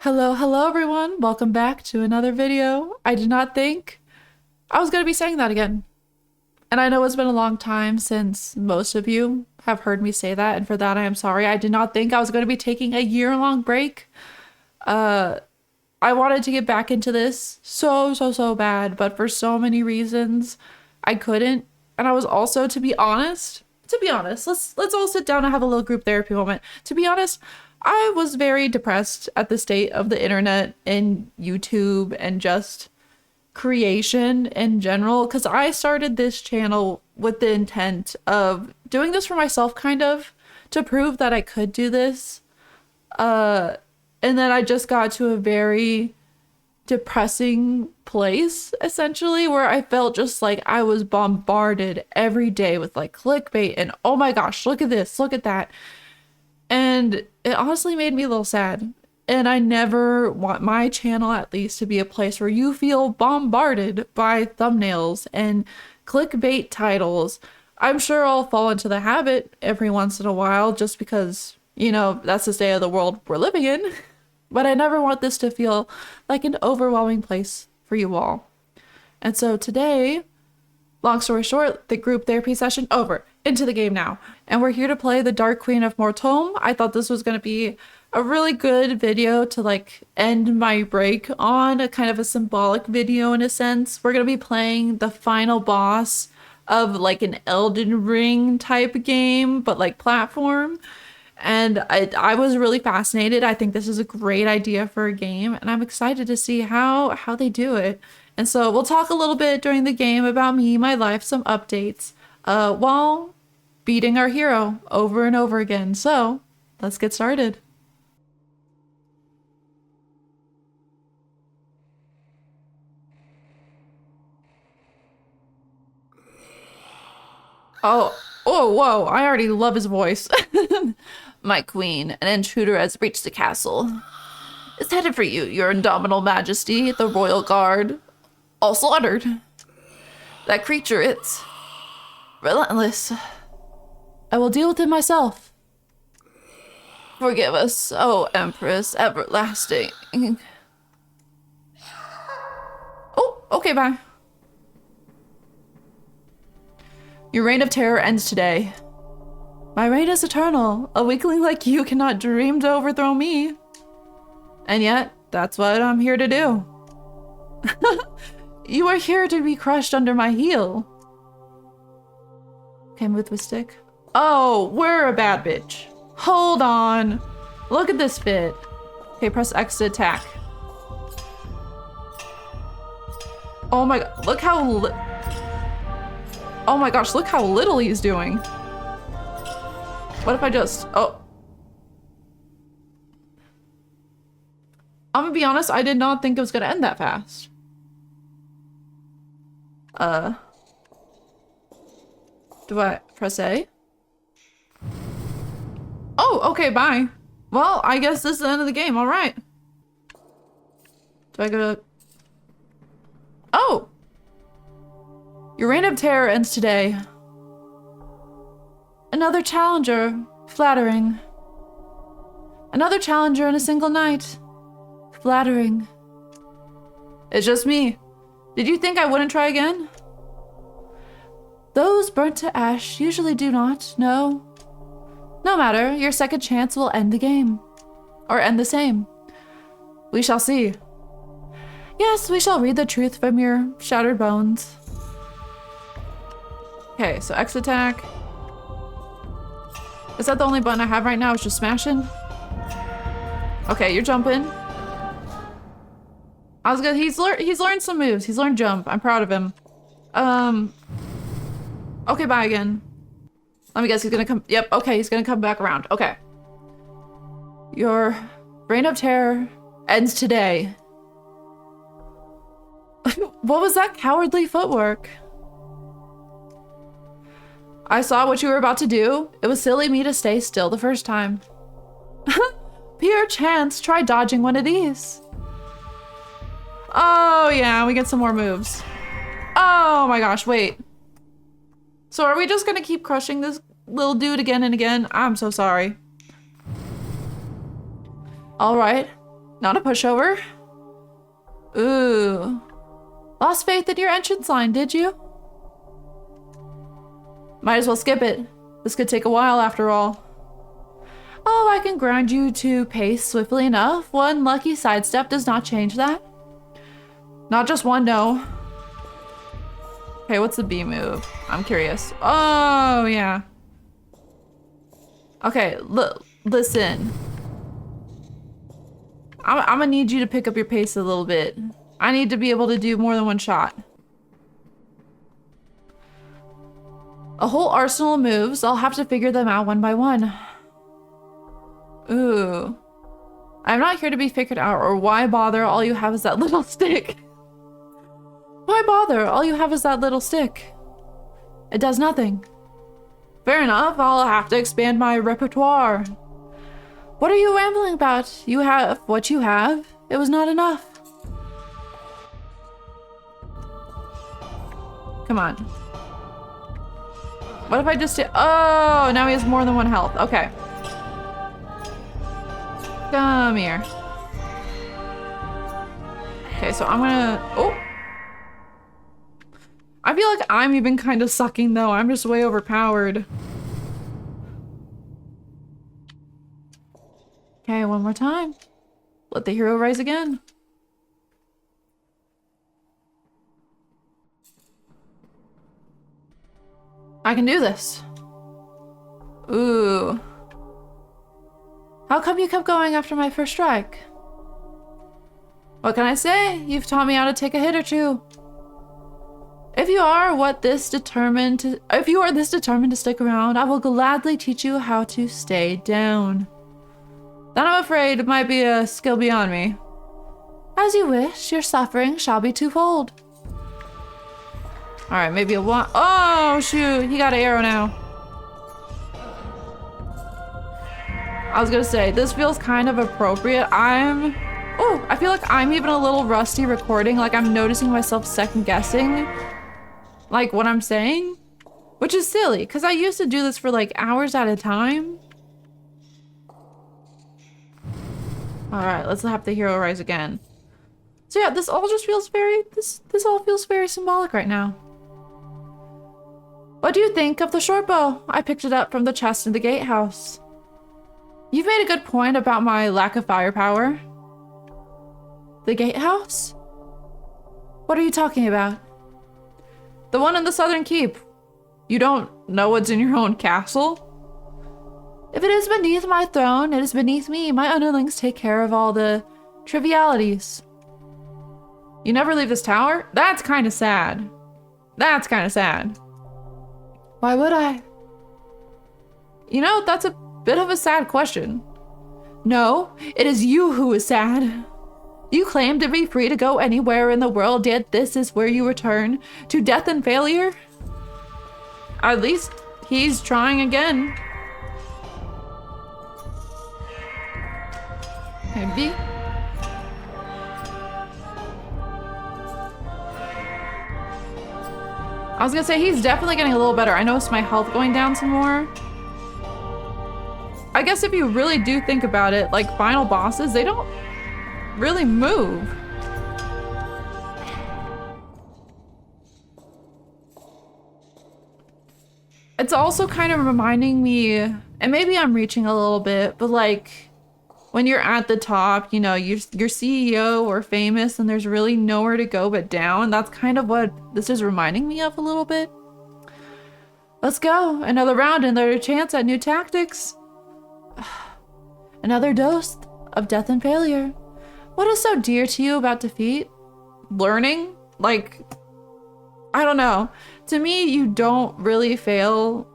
Hello everyone. Welcome back to another video. I did not think I was going to be saying that again. And I know it's been a long time since most of you have heard me say that, and for that I am sorry. I did not think I was going to be taking a year-long break. I wanted to get back into this so bad, but for so many reasons I couldn't. And I was also, to be honest, let's all sit down and have a little group therapy moment. To be honest, I was very depressed at the state of the internet and YouTube and just creation in general, because I started this channel with the intent of doing this for myself, kind of, to prove that I could do this. And then I just got to a very depressing place, essentially, where I felt just like I was bombarded every day with like clickbait and oh my gosh, look at this, look at that. And it honestly made me a little sad. And I never want my channel, at least, to be a place where you feel bombarded by thumbnails and clickbait titles. I'm sure I'll fall into the habit every once in a while just because, you know, that's the state of the world we're living in. But I never want this to feel like an overwhelming place for you all. And so today, long story short, the group therapy session over, into the game now. And we're here to play the Dark Queen of Mortholme. I thought this was going to be a really good video to like end my break on, a kind of a symbolic video in a sense. We're going to be playing the final boss of like an Elden Ring type game, but like platform. And I was really fascinated. I think this is a great idea for a game, and I'm excited to see how they do it. And so we'll talk a little bit during the game about me, my life, some updates, while beating our hero over and over again. So let's get started. Oh, whoa, I already love his voice. My queen, an intruder has reached the castle. It's headed for you, your indomitable majesty, the royal guard. All slaughtered. That creature, it's relentless. I will deal with it myself. Forgive us, oh Empress, everlasting. Oh, okay, bye. Your reign of terror ends today. My reign is eternal. A weakling like you cannot dream to overthrow me. And yet, that's what I'm here to do. You are here to be crushed under my heel. Okay, move with stick. Oh, we're a bad bitch. Hold on. Look at this fit. Okay, press X to attack. Oh my god, look how oh my gosh, look how little he's doing. What if I just, oh. I'm gonna be honest, I did not think it was gonna end that fast. Do I press A? Oh, okay, bye. Well, I guess this is the end of the game, alright. Do I go to... Oh! Your reign of terror ends today. Another challenger. Flattering. Another challenger in a single night. Flattering. It's just me. Did you think I wouldn't try again? Those burnt to ash usually do not, no. No matter, your second chance will end the game. Or end the same. We shall see. Yes, we shall read the truth from your shattered bones. Okay, so X attack. Is that the only button I have right now? Is just smashing? Okay, you're jumping. I was good. He's learned some moves. He's learned jump. I'm proud of him. Okay, bye again. Let me guess, he's gonna come. Yep, okay, he's gonna come back around. Okay. Your reign of terror ends today. What was that cowardly footwork? I saw what you were about to do. It was silly me to stay still the first time. Pure chance, try dodging one of these. Oh yeah, we get some more moves. Oh my gosh, wait. So are we just gonna keep crushing this little dude again and again? I'm so sorry. All right. Not a pushover. Ooh. Lost faith in your entrance line, did you? Might as well skip it. This could take a while after all. Oh, I can grind you to pace swiftly enough. One lucky sidestep does not change that. Not just one, no. Okay, what's the B move? I'm curious. Oh, yeah. Okay, listen. I'm gonna need you to pick up your pace a little bit. I need to be able to do more than one shot. A whole arsenal of moves. I'll have to figure them out one by one. Ooh. I'm not here to be figured out, or why bother? All you have is that little stick. Why bother? All you have is that little stick. It does nothing. Fair enough, I'll have to expand my repertoire. What are you rambling about? You have what you have. It was not enough. Come on. What if I just did— oh, now he has more than one health. Okay. Come here. Okay, so I'm gonna— oh. I feel like I'm even kind of sucking though. I'm just way overpowered. Okay, one more time. Let the hero rise again. I can do this. Ooh. How come you kept going after my first strike? What can I say? You've taught me how to take a hit or two. If you are this determined to stick around, I will gladly teach you how to stay down. Then I'm afraid it might be a skill beyond me. As you wish, your suffering shall be twofold. Alright, maybe a one— oh shoot, he got an arrow now. I was gonna say, this feels kind of appropriate. I feel like I'm even a little rusty recording, like I'm noticing myself second guessing like what I'm saying, which is silly because I used to do this for like hours at a time. All right, let's have the hero rise again. So yeah, this all just feels very— this all feels very symbolic right now. What do you think of the short bow? I picked it up from the chest in the gatehouse. You've made a good point about my lack of firepower. The gatehouse? What are you talking about? The one in the southern keep. You don't know what's in your own castle? If it is beneath my throne, it is beneath me. My underlings take care of all the trivialities. You never leave this tower? That's kind of sad. That's kind of sad. Why would I? You know, that's a bit of a sad question. No, it is you who is sad. You claim to be free to go anywhere in the world, yet this is where you return to death and failure? At least he's trying again. Maybe. I was gonna say, he's definitely getting a little better. I noticed my health going down some more. I guess if you really do think about it, like final bosses, they don't really move. It's also kind of reminding me, and maybe I'm reaching a little bit, but like when you're at the top, you know, you're CEO or famous and there's really nowhere to go but down. That's kind of what this is reminding me of a little bit. Let's go. Another round, another chance at new tactics. Another dose of death and failure. What is so dear to you about defeat? Learning? Like, I don't know. To me, you don't really fail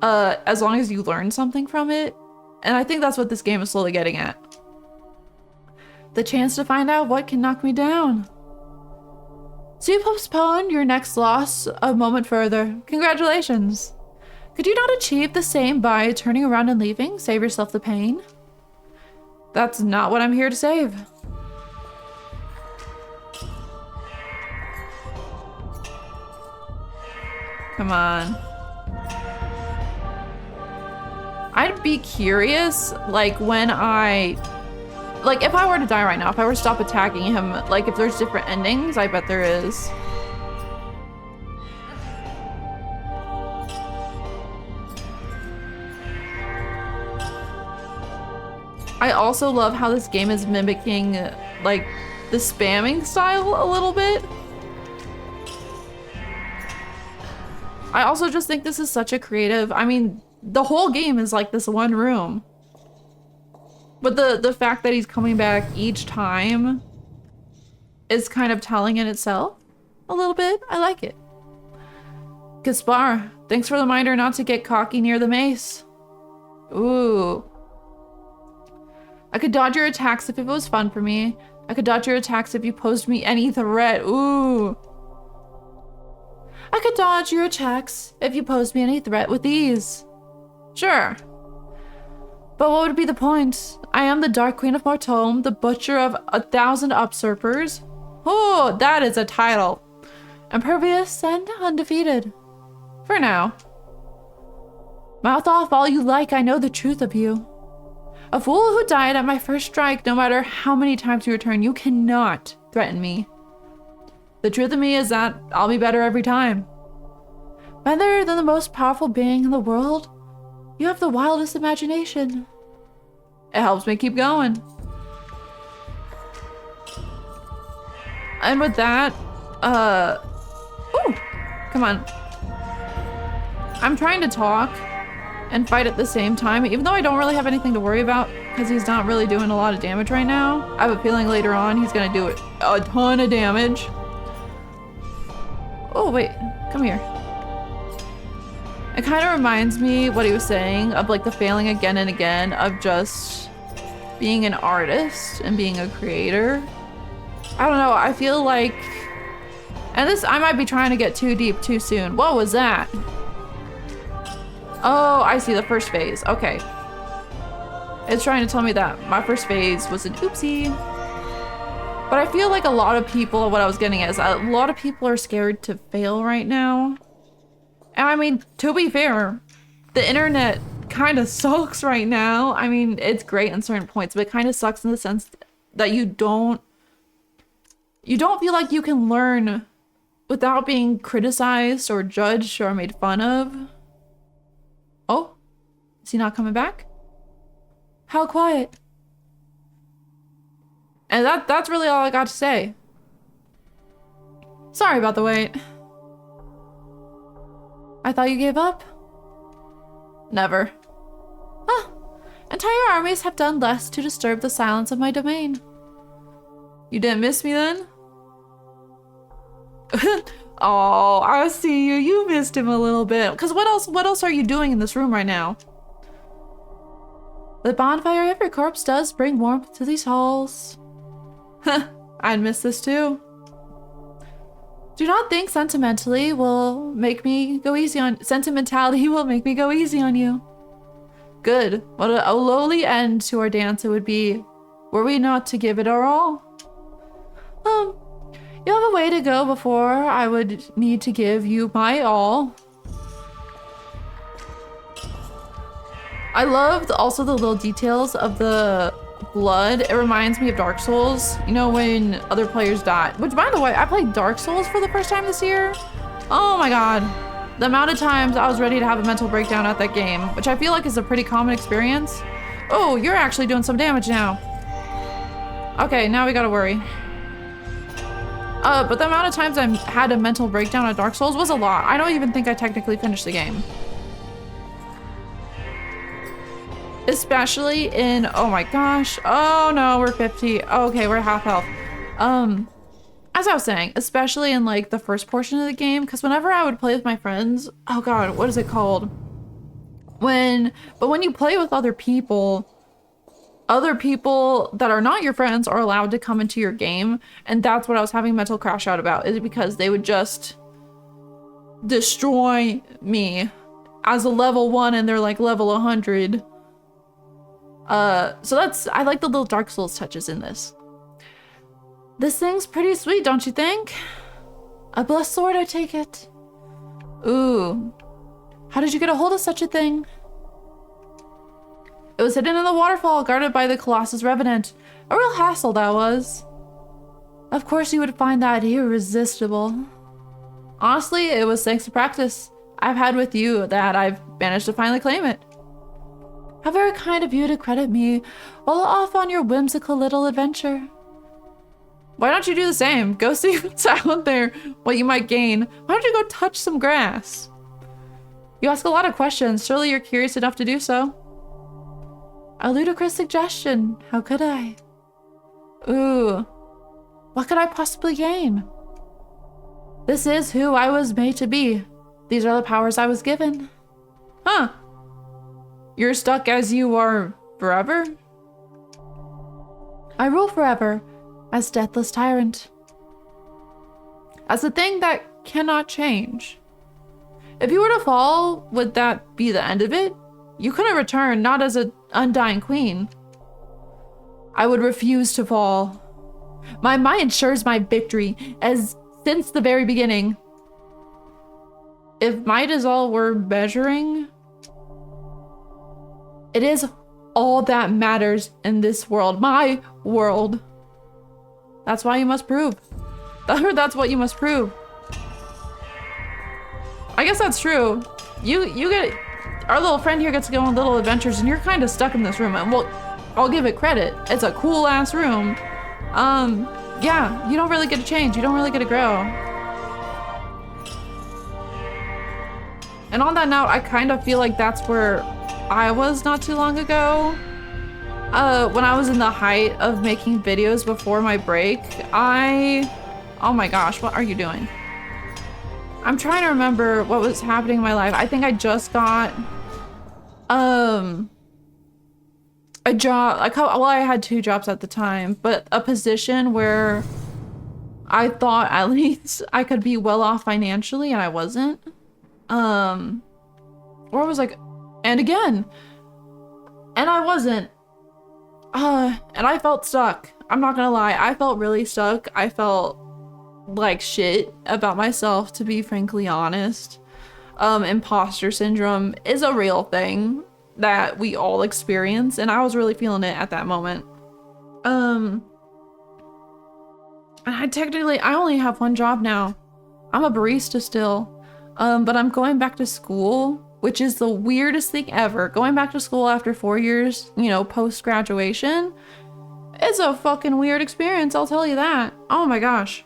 as long as you learn something from it. And I think that's what this game is slowly getting at. The chance to find out what can knock me down. So you postponed your next loss a moment further. Congratulations. Could you not achieve the same by turning around and leaving? Save yourself the pain? That's not what I'm here to save. Come on. I'd be curious, like when I Like, if I were to die right now, if I were to stop attacking him, like, if there's different endings, I bet there is. I also love how this game is mimicking, like, the spamming style a little bit. I also just think this is such a creative, I mean, the whole game is like this one room. But the fact that he's coming back each time is kind of telling in itself a little bit. I like it. Gaspar, thanks for the reminder not to get cocky near the mace. Ooh. I could dodge your attacks if it was fun for me. I could dodge your attacks if you posed me any threat. Ooh. I could dodge your attacks if you posed me any threat with ease. Sure. But what would be the point? I am the Dark Queen of Mortholme, the butcher of 1,000 usurpers. Oh, that is a title. Impervious and undefeated. For now. Mouth off all you like, I know the truth of you. A fool who died at my first strike, no matter how many times you return, you cannot threaten me. The truth of me is that I'll be better every time. Better than the most powerful being in the world, you have the wildest imagination. It helps me keep going. And with that, ooh, come on. I'm trying to talk and fight at the same time, even though I don't really have anything to worry about because he's not really doing a lot of damage right now. I have a feeling later on he's gonna do a ton of damage. Oh, wait, come here. It kind of reminds me what he was saying of like the failing again and again of just being an artist and being a creator. I don't know, I feel like, and this, I might be trying to get too deep too soon. What was that? Oh, I see, the first phase. Okay. It's trying to tell me that my first phase was an oopsie. But I feel like a lot of people, what I was getting at is a lot of people are scared to fail right now. And I mean, to be fair, the internet kind of sucks right now. I mean, it's great in certain points, but it kind of sucks in the sense that you don't feel like you can learn without being criticized or judged or made fun of. Oh, is he not coming back? How quiet. And that's really all I got to say. Sorry about the wait. I thought you gave up? Never. Huh. Entire armies have done less to disturb the silence of my domain. You didn't miss me then? Oh, I see you. You missed him a little bit. Because what else are you doing in this room right now? The bonfire every corpse does bring warmth to these halls. I'd miss this too. Do not think sentimentality will make me go easy on you. Good. What a lowly end to our dance it would be, were we not to give it our all. You have a way to go before I would need to give you my all. I loved also the little details of the blood. It reminds me of Dark Souls. You know, when other players die. Which, by the way, I played Dark Souls for the first time this year. Oh my god. The amount of times I was ready to have a mental breakdown at that game, which I feel like is a pretty common experience. Oh, you're actually doing some damage now. Okay, now we gotta worry. But the amount of times I had a mental breakdown at Dark Souls was a lot. I don't even think I technically finished the game. Especially in, oh my gosh. Oh no, we're 50. Okay, we're half health. As I was saying, especially in like the first portion of the game, because whenever I would play with my friends, oh god, what is it called? When you play with other people that are not your friends are allowed to come into your game, and that's what I was having mental crash out about, is because they would just destroy me as a level 1 and they're like level 100. So I like the little Dark Souls touches in this. This thing's pretty sweet, don't you think? A blessed sword, I take it. Ooh. How did you get a hold of such a thing? It was hidden in the waterfall, guarded by the Colossus Revenant. A real hassle that was. Of course you would find that irresistible. Honestly, it was thanks to practice I've had with you that I've managed to finally claim it. How very kind of you to credit me while off on your whimsical little adventure. Why don't you do the same? Go see what's out there, what you might gain. Why don't you go touch some grass? You ask a lot of questions. Surely you're curious enough to do so. A ludicrous suggestion. How could I? Ooh. What could I possibly gain? This is who I was made to be. These are the powers I was given. Huh. You're stuck as you are forever? I rule forever as deathless tyrant. As a thing that cannot change. If you were to fall, would that be the end of it? You couldn't return, not as an undying queen. I would refuse to fall. My might ensures my victory, as since the very beginning. If might is all we're measuring, it is all that matters in this world, my world. That's why you must prove. That's what you must prove. I guess that's true. You get, our little friend here gets to go on little adventures and you're kind of stuck in this room. And well, I'll give it credit. It's a cool ass room. Yeah, you don't really get to change. You don't really get to grow. And on that note, I kind of feel like that's where I was not too long ago. When I was in the height of making videos before my break, oh my gosh, what are you doing? I'm trying to remember what was happening in my life. I think I just got, a job, well, I had 2 jobs at the time, but a position where I thought at least I could be well off financially and I wasn't. Or I was like, and again, and I wasn't. And I felt stuck. I'm not gonna lie, I felt really stuck. I felt like shit about myself, to be frankly honest. Imposter syndrome is a real thing that we all experience, and I was really feeling it at that moment. And I only have 1 job now. I'm a barista still. But I'm going back to school, which is the weirdest thing ever. Going back to school after 4 years, you know, post-graduation, it's a fucking weird experience, I'll tell you that. Oh my gosh.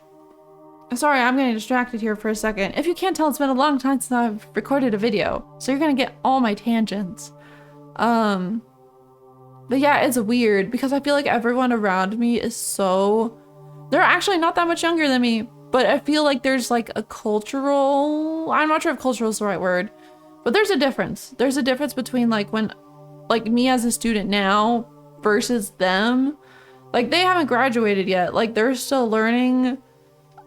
Sorry, I'm getting distracted here for a second. If you can't tell, it's been a long time since I've recorded a video, so you're gonna get all my tangents. But yeah, it's weird because I feel like everyone around me is so... They're actually not that much younger than me, but I feel like there's like a cultural... I'm not sure if cultural is the right word, but there's a difference. There's a difference between like when, like me as a student now versus them. Like they haven't graduated yet. Like they're still learning,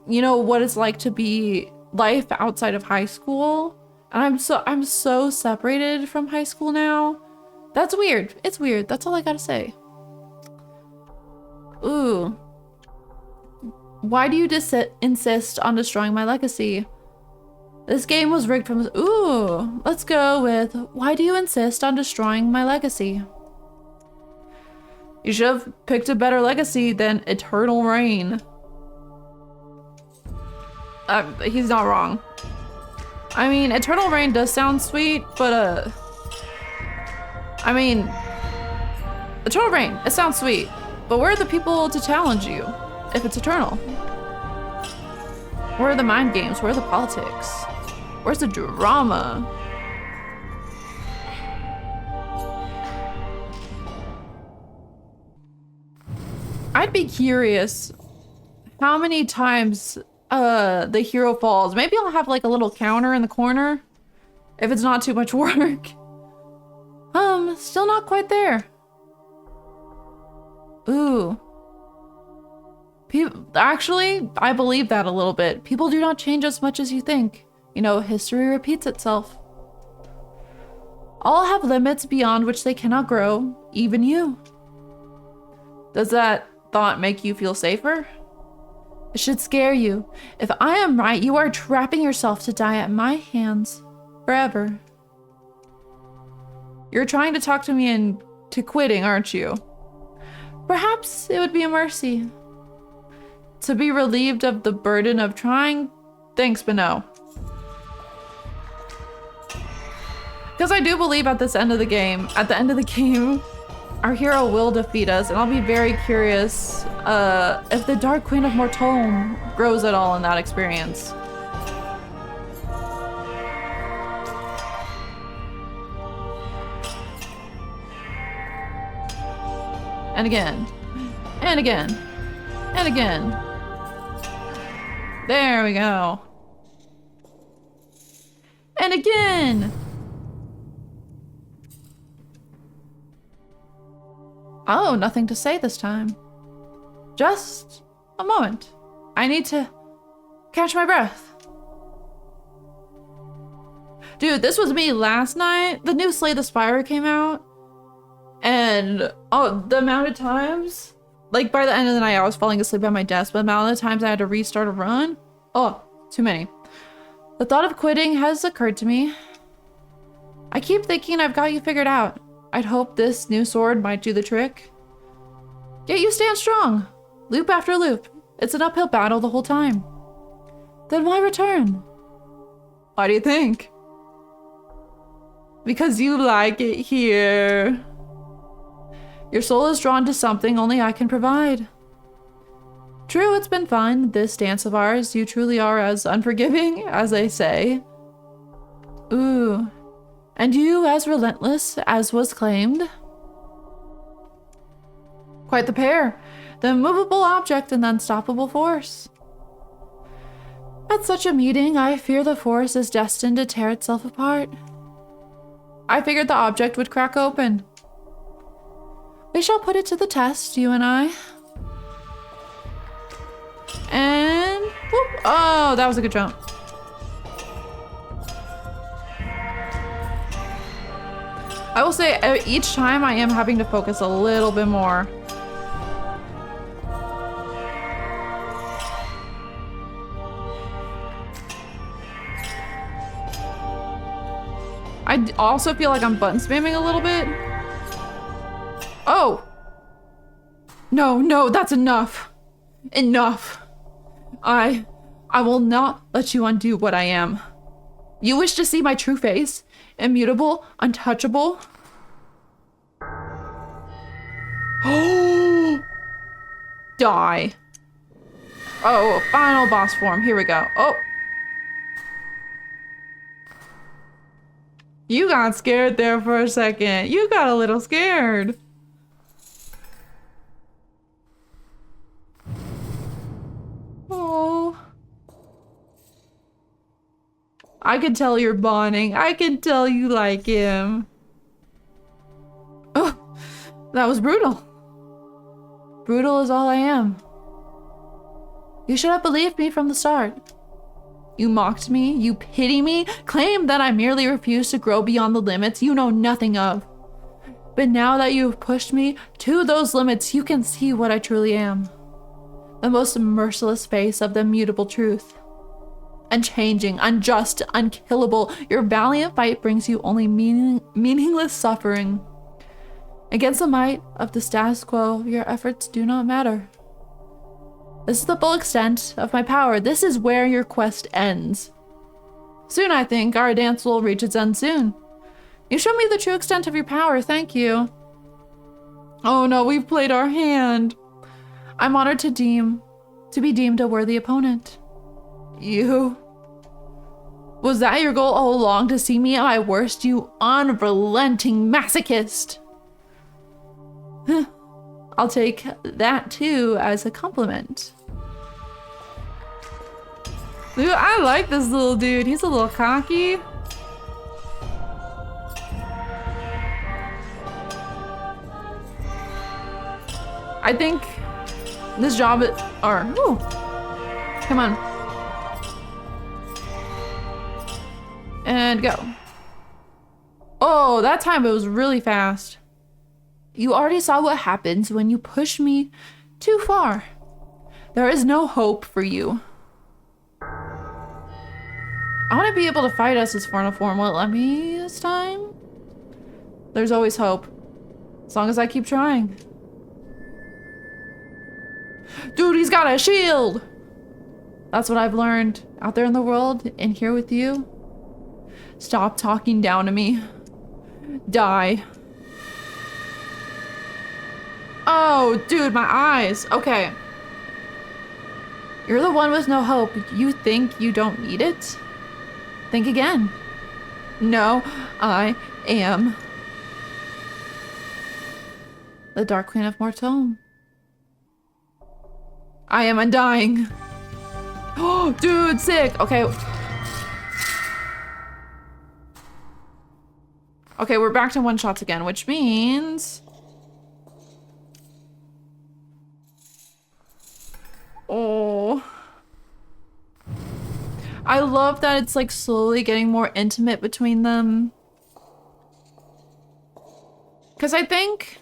you know, what it's like to be life outside of high school. And I'm so separated from high school now. That's weird. It's weird. That's all I gotta say. Ooh. Why do you insist on destroying my legacy? This game was rigged from... Ooh. Let's go with... Why do you insist on destroying my legacy? You should have picked a better legacy than eternal reign. He's not wrong. I mean, eternal reign does sound sweet, but I mean, eternal reign, it sounds sweet, but where are the people to challenge you if it's eternal? Where are the mind games? Where are the politics? Where's the drama? I'd be curious how many times the hero falls. Maybe I'll have like a little counter in the corner if it's not too much work. Still not quite there. Ooh. Actually, I believe that a little bit. People do not change as much as you think. You know, history repeats itself. All have limits beyond which they cannot grow, even you. Does that thought make you feel safer? It should scare you. If I am right, you are trapping yourself to die at my hands forever. You're trying to talk to me into quitting, aren't you? Perhaps it would be a mercy to be relieved of the burden of trying. Thanks, but no. Because I do believe at the end of the game, our hero will defeat us, and I'll be very curious if the Dark Queen of Mortholme grows at all in that experience. And again. And again. And again. There we go. And again! Oh, nothing to say this time. Just a moment. I need to catch my breath. Dude, this was me last night. The new Slay the Spire came out. And oh, the amount of times, like by the end of the night, I was falling asleep at my desk, but the amount of times I had to restart a run, oh, too many. The thought of quitting has occurred to me. I keep thinking I've got you figured out. I'd hope this new sword might do the trick. Yet you stand strong, loop after loop. It's an uphill battle the whole time. Then why return? Why do you think? Because you like it here. Your soul is drawn to something only I can provide. True, it's been fun, this dance of ours. You truly are as unforgiving as they say. Ooh. And you as relentless as was claimed. Quite the pair. The immovable object and the unstoppable force. At such a meeting, I fear the force is destined to tear itself apart. I figured the object would crack open. We shall put it to the test, you and I. And whoop. Oh, that was a good jump. I will say each time I am having to focus a little bit more. I also feel like I'm button spamming a little bit. Oh! No, that's enough. Enough. I will not let you undo what I am. You wish to see my true face? Immutable, untouchable? Oh! Die. Oh, final boss form. Here we go. Oh. You got scared there for a second. You got a little scared. Oh. I can tell you're bonding. I can tell you like him. Oh, that was brutal. Brutal is all I am. You should have believed me from the start. You mocked me, you pity me, claimed that I merely refused to grow beyond the limits you know nothing of. But now that you have pushed me to those limits, you can see what I truly am. The most merciless face of the immutable truth. Unchanging, unjust, unkillable, your valiant fight brings you only meaningless suffering. Against the might of the status quo, your efforts do not matter. This is the full extent of my power. This is where your quest ends. Soon, I think, our dance will reach its end soon. You showed me the true extent of your power, thank you. Oh no, we've played our hand. I'm honored to be deemed a worthy opponent. You? Was that your goal all along, to see me at my worst, you unrelenting masochist? I'll take that too as a compliment. Dude, I like this little dude. He's a little cocky. I think this job come on. And go. Oh, that time it was really fast. You already saw what happens when you push me too far. There is no hope for you. I want to be able to fight us as Forna Form. Will it let me this time? There's always hope. As long as I keep trying. Dude, he's got a shield! That's what I've learned out there in the world and here with you. Stop talking down to me. Die. Oh, dude, my eyes. Okay. You're the one with no hope. You think you don't need it? Think again. No, I am the Dark Queen of Mortholme. I am undying. Oh, dude, sick. Okay. Okay, we're back to one shots again, which means... Oh. I love that it's like slowly getting more intimate between them. Because I think,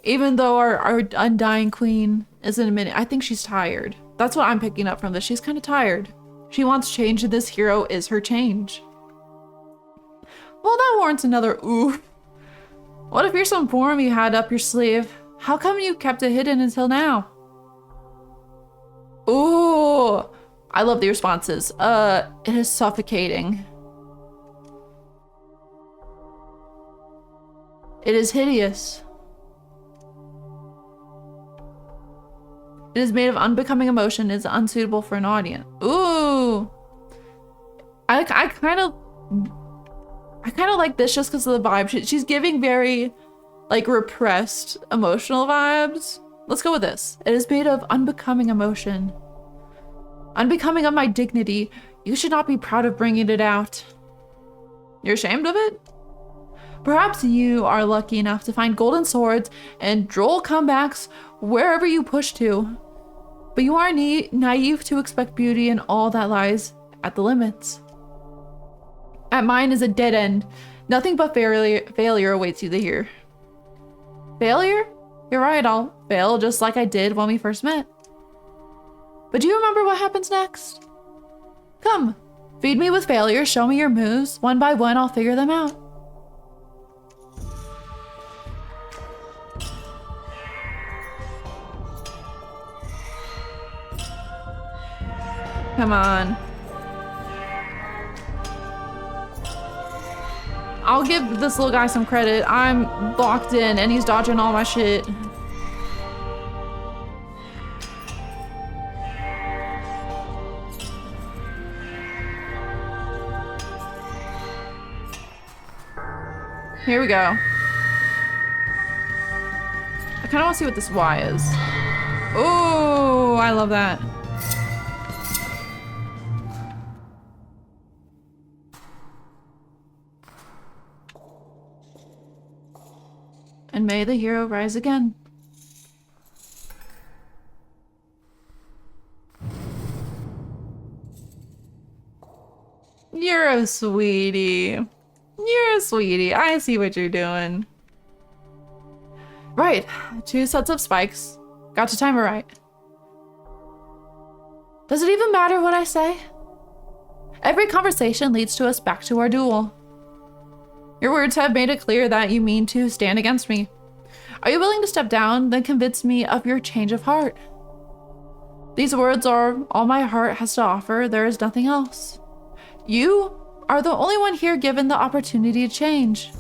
even though our undying queen isn't admitting, I think she's tired. That's what I'm picking up from this. She's kind of tired. She wants change, and this hero is her change. Well, that warrants another ooh. What a fearsome form you had up your sleeve. How come you kept it hidden until now? Ooh, I love the responses. It is suffocating. It is hideous. It is made of unbecoming emotion. It's unsuitable for an audience. Ooh, I kind of like this just because of the vibe. She's giving very like repressed emotional vibes. Let's go with this. It is made of unbecoming emotion. Unbecoming of my dignity. You should not be proud of bringing it out. You're ashamed of it? Perhaps you are lucky enough to find golden swords and droll comebacks wherever you push to. But you are naive to expect beauty in all that lies at the limits. At mine is a dead end. Nothing but failure awaits you here. Failure? You're right, I'll fail just like I did when we first met. But do you remember what happens next? Come, feed me with failure, show me your moves. One by one, I'll figure them out. Come on. I'll give this little guy some credit. I'm locked in and he's dodging all my shit. Here we go. I kind of want to see what this Y is. Oh, I love that. And may the hero rise again. You're a sweetie. You're a sweetie. I see what you're doing. Right. 2 sets of spikes. Got to time it right. Does it even matter what I say? Every conversation leads to us back to our duel. Your words have made it clear that you mean to stand against me. Are you willing to step down, then convince me of your change of heart? These words are all my heart has to offer. There is nothing else. You are the only one here given the opportunity to change.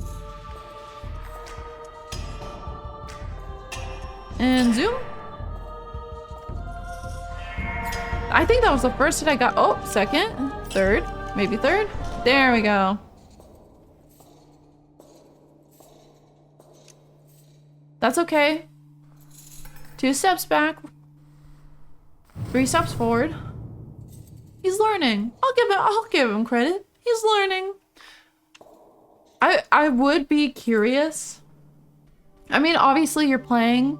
And zoom. I think that was the first hit I got. Oh, second, third, maybe third. There we go. That's okay. 2 steps back. 3 steps forward. He's learning. I'll give him credit. He's learning. I would be curious. I mean, obviously you're playing,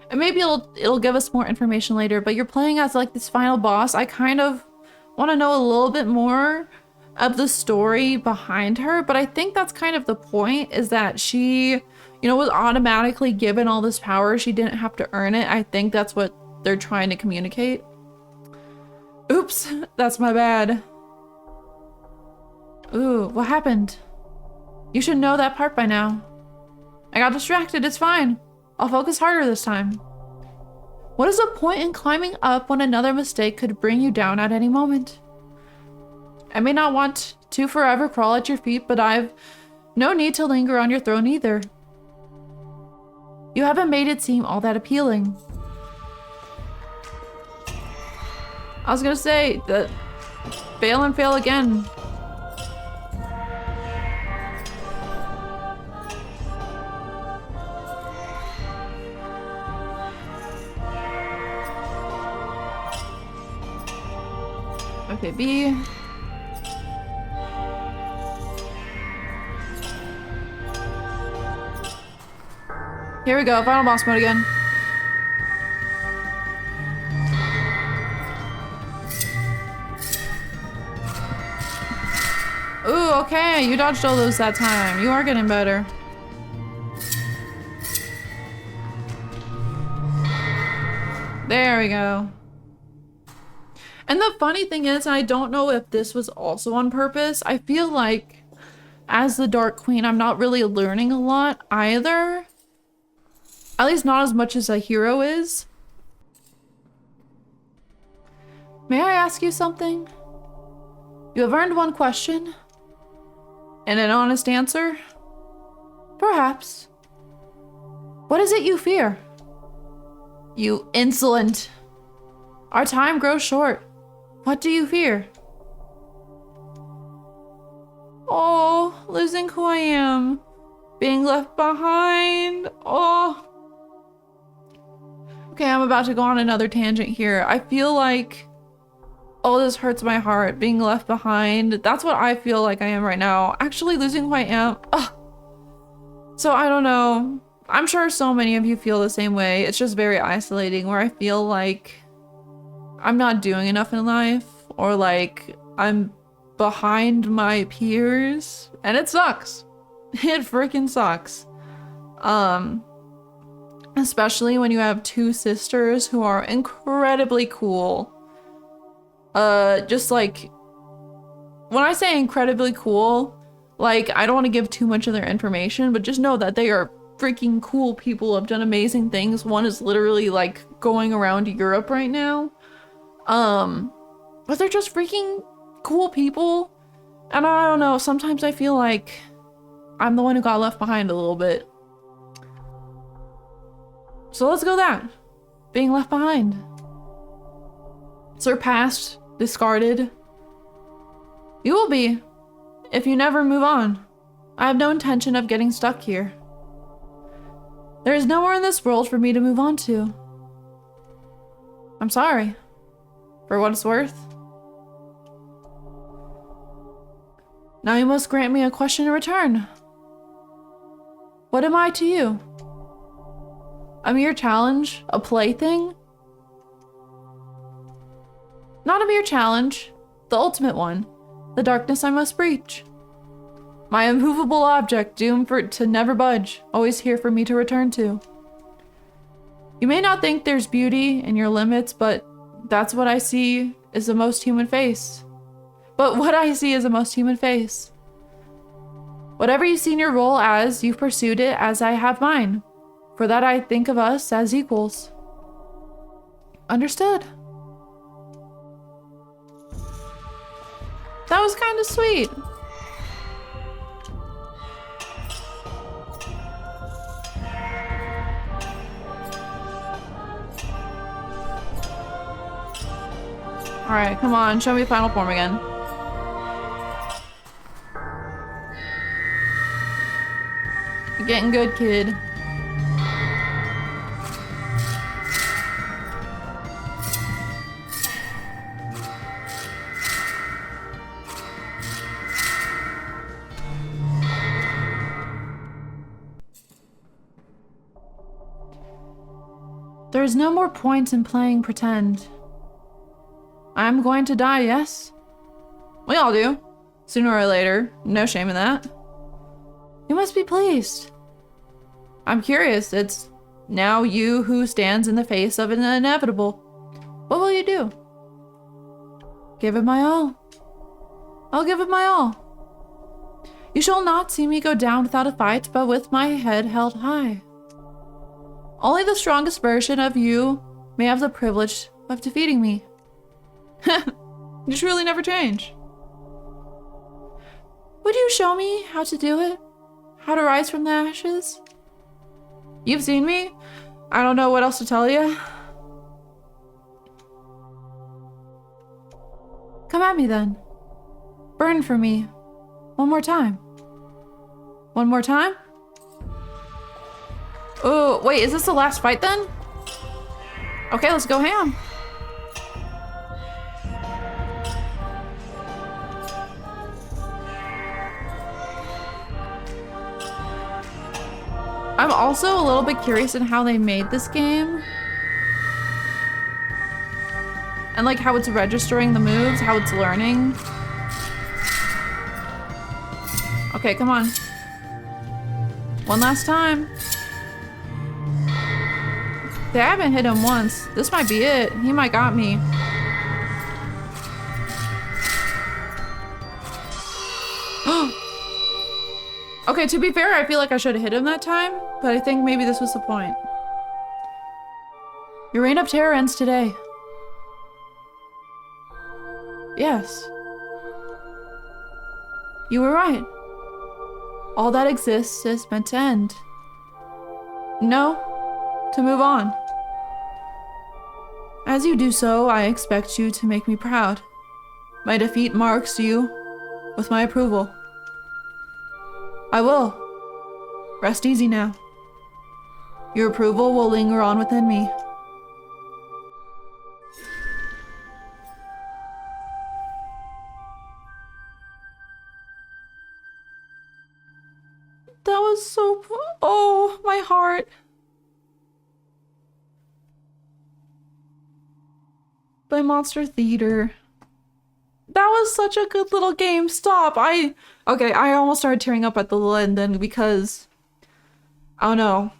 and maybe it'll give us more information later, but you're playing as like this final boss. I kind of want to know a little bit more of the story behind her, but I think that's kind of the point, is that she, you know, was automatically given all this power. She didn't have to earn it. I think that's what they're trying to communicate. Oops, that's my bad. Ooh, what happened? You should know that part by now. I got distracted, it's fine. I'll focus harder this time. What is the point in climbing up when another mistake could bring you down at any moment? I may not want to forever crawl at your feet, but I've no need to linger on your throne either. You haven't made it seem all that appealing. I was gonna say that fail and fail again. Okay, B. Here we go, final boss mode again. Ooh, okay, you dodged all those that time. You are getting better. There we go. And the funny thing is, I don't know if this was also on purpose, I feel like as the Dark Queen, I'm not really learning a lot either. At least not as much as a hero is. May I ask you something? You have earned one question and an honest answer? Perhaps. What is it you fear? You insolent. Our time grows short. What do you fear? Oh, losing who I am. Being left behind. Oh. Okay, I'm about to go on another tangent here. I feel like, oh, this hurts my heart. Being left behind. That's what I feel like I am right now. Actually losing who I am. Ugh. So I don't know. I'm sure so many of you feel the same way. It's just very isolating where I feel like I'm not doing enough in life, or like I'm behind my peers, and it sucks. It freaking sucks. Especially when you have two sisters who are incredibly cool. Just like, when I say incredibly cool, like, I don't want to give too much of their information, but just know that they are freaking cool people, have done amazing things. One is literally like going around Europe right now. But they're just freaking cool people. And I don't know, sometimes I feel like I'm the one who got left behind a little bit. So let's go that. Being left behind. Surpassed, discarded. You will be, if you never move on. I have no intention of getting stuck here. There is nowhere in this world for me to move on to. I'm sorry. For what it's worth. Now you must grant me a question in return. What am I to you? A mere challenge? A plaything? Not a mere challenge. The ultimate one. The darkness I must breach. My immovable object doomed to never budge. Always here for me to return to. You may not think there's beauty in your limits, but that's what I see is the most human face. But what I see is the most human face. Whatever you've seen your role as, you've pursued it as I have mine. For that I think of us as equals. Understood. That was kind of sweet. Alright, come on, show me final form again. You're getting good, kid. There is no more point in playing pretend. I'm going to die, yes? We all do. Sooner or later. No shame in that. You must be pleased. I'm curious. It's now you who stands in the face of an inevitable. What will you do? Give it my all. I'll give it my all. You shall not see me go down without a fight, but with my head held high. Only the strongest version of you may have the privilege of defeating me. You truly never change. Would you show me how to do it? How to rise from the ashes? You've seen me? I don't know what else to tell you. Come at me then. Burn for me. One more time. One more time? Oh, wait, is this the last fight then? Okay, let's go ham. I'm also a little bit curious in how they made this game. And like how it's registering the moves, how it's learning. Okay, come on. One last time. They haven't hit him once. This might be it. He might got me. Okay, to be fair, I feel like I should have hit him that time, but I think maybe this was the point. Your reign of terror ends today. Yes. You were right. All that exists is meant to end. No, to move on. As you do so, I expect you to make me proud. My defeat marks you with my approval. I will. Rest easy now. Your approval will linger on within me. That was so... Oh, my heart. By Monster Theater. That was such a good little game. Stop. Okay, I almost started tearing up at the end then because... I don't know.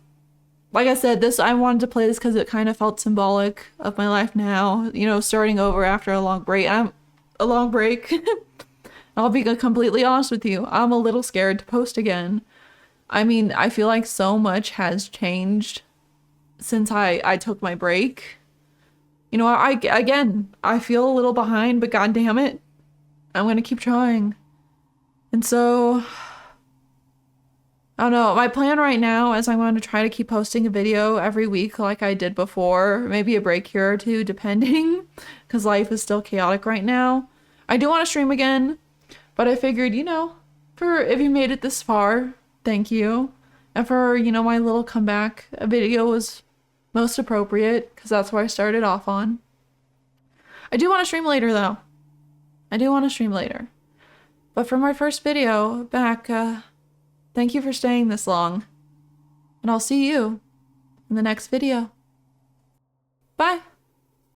Like I said, I wanted to play this because it kind of felt symbolic of my life now. You know, starting over after a long break. I'll be completely honest with you. I'm a little scared to post again. I mean, I feel like so much has changed since I took my break. You know, I feel a little behind, but god damn it, I'm gonna keep trying. And so, I don't know, my plan right now is I'm going to try to keep posting a video every week like I did before, maybe a break here or two, depending, because life is still chaotic right now. I do want to stream again, but I figured, you know, if you made it this far, thank you. And for, you know, my little comeback, a video was most appropriate because that's where I started off on. I do want to stream later though. I do want to stream later. But for my first video back, thank you for staying this long. And I'll see you in the next video. Bye!